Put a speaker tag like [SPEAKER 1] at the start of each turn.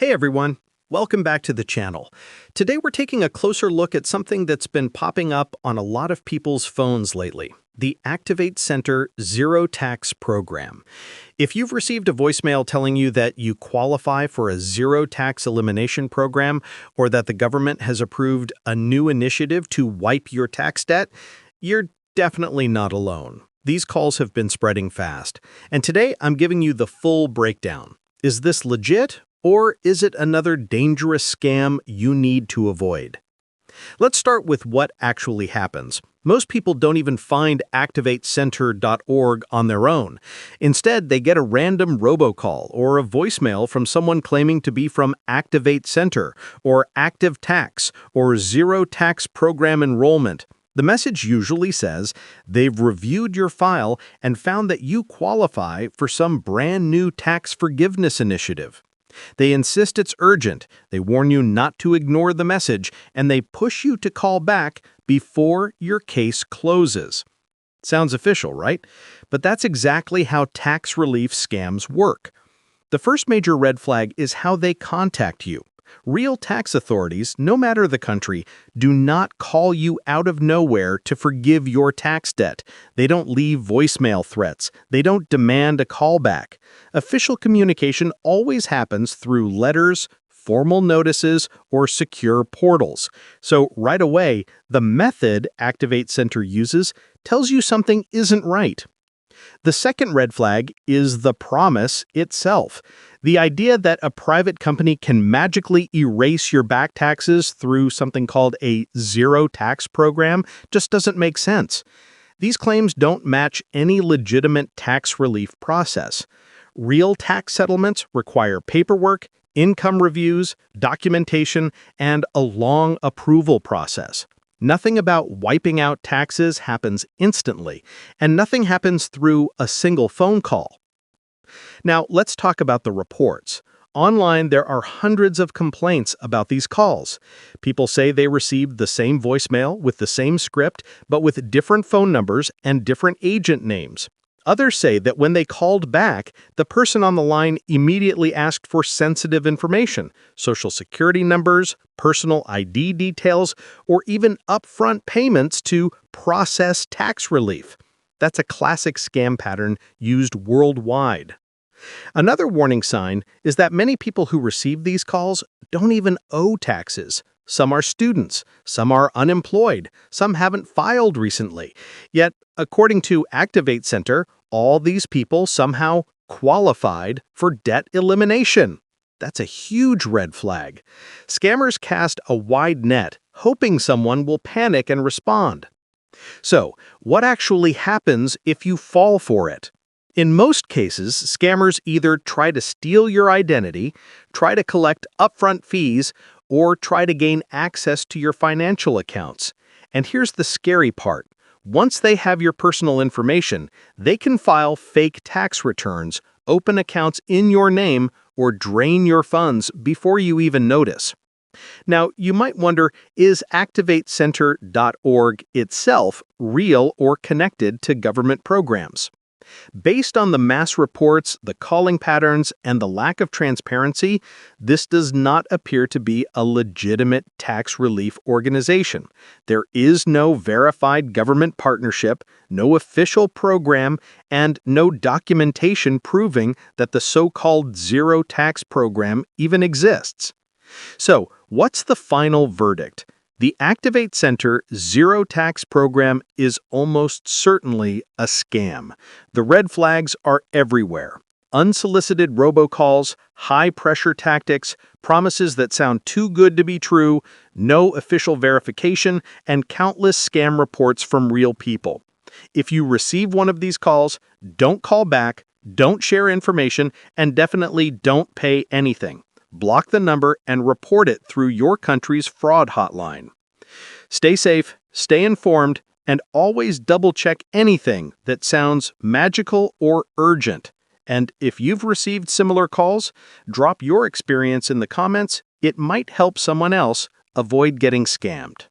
[SPEAKER 1] Hey everyone, welcome back to the channel. Today we're taking a closer look at something that's been popping up on a lot of people's phones lately, the Activate Center Zero Tax Program. If you've received a voicemail telling you that you qualify for a zero tax elimination program or that the government has approved a new initiative to wipe your tax debt, you're definitely not alone. These calls have been spreading fast, and today I'm giving you the full breakdown. Is this legit? Or is it another dangerous scam you need to avoid? Let's start with what actually happens. Most people don't even find activatecenter.org on their own. Instead, they get a random robocall or a voicemail from someone claiming to be from Activate Center or Active Tax or Zero Tax Program Enrollment. The message usually says they've reviewed your file and found that you qualify for some brand new tax forgiveness initiative. They insist it's urgent, they warn you not to ignore the message, and they push you to call back before your case closes. Sounds official, right? But that's exactly how tax relief scams work. The first major red flag is how they contact you. Real tax authorities, no matter the country, do not call you out of nowhere to forgive your tax debt. They don't leave voicemail threats. They don't demand a callback. Official communication always happens through letters, formal notices, or secure portals. So right away, the method Activate Center uses tells you something isn't right. The second red flag is the promise itself. The idea that a private company can magically erase your back taxes through something called a zero tax program just doesn't make sense. These claims don't match any legitimate tax relief process. Real tax settlements require paperwork, income reviews, documentation, and a long approval process. Nothing about wiping out taxes happens instantly, and nothing happens through a single phone call. Now, let's talk about the reports. Online, there are hundreds of complaints about these calls. People say they received the same voicemail with the same script, but with different phone numbers and different agent names. Others say that when they called back, the person on the line immediately asked for sensitive information, social security numbers, personal ID details, or even upfront payments to process tax relief. That's a classic scam pattern used worldwide. Another warning sign is that many people who receive these calls don't even owe taxes. Some are students, some are unemployed, some haven't filed recently. Yet, according to Activate Center, all these people somehow qualified for debt elimination. That's a huge red flag. Scammers cast a wide net, hoping someone will panic and respond. So, what actually happens if you fall for it? In most cases, scammers either try to steal your identity, try to collect upfront fees, or try to gain access to your financial accounts. And here's the scary part. Once they have your personal information, they can file fake tax returns, open accounts in your name, or drain your funds before you even notice. Now, you might wonder, is ActivateCenter.org itself real or connected to government programs? Based on the mass reports, the calling patterns, and the lack of transparency, this does not appear to be a legitimate tax relief organization. There is no verified government partnership, no official program, and no documentation proving that the so-called zero tax program even exists. So, what's the final verdict? The Activate Center Zero Tax Program is almost certainly a scam. The red flags are everywhere. Unsolicited robocalls, high-pressure tactics, promises that sound too good to be true, no official verification, and countless scam reports from real people. If you receive one of these calls, don't call back, don't share information, and definitely don't pay anything. Block the number and report it through your country's fraud hotline. Stay safe, stay informed, and always double-check anything that sounds magical or urgent. And if you've received similar calls, drop your experience in the comments. It might help someone else avoid getting scammed.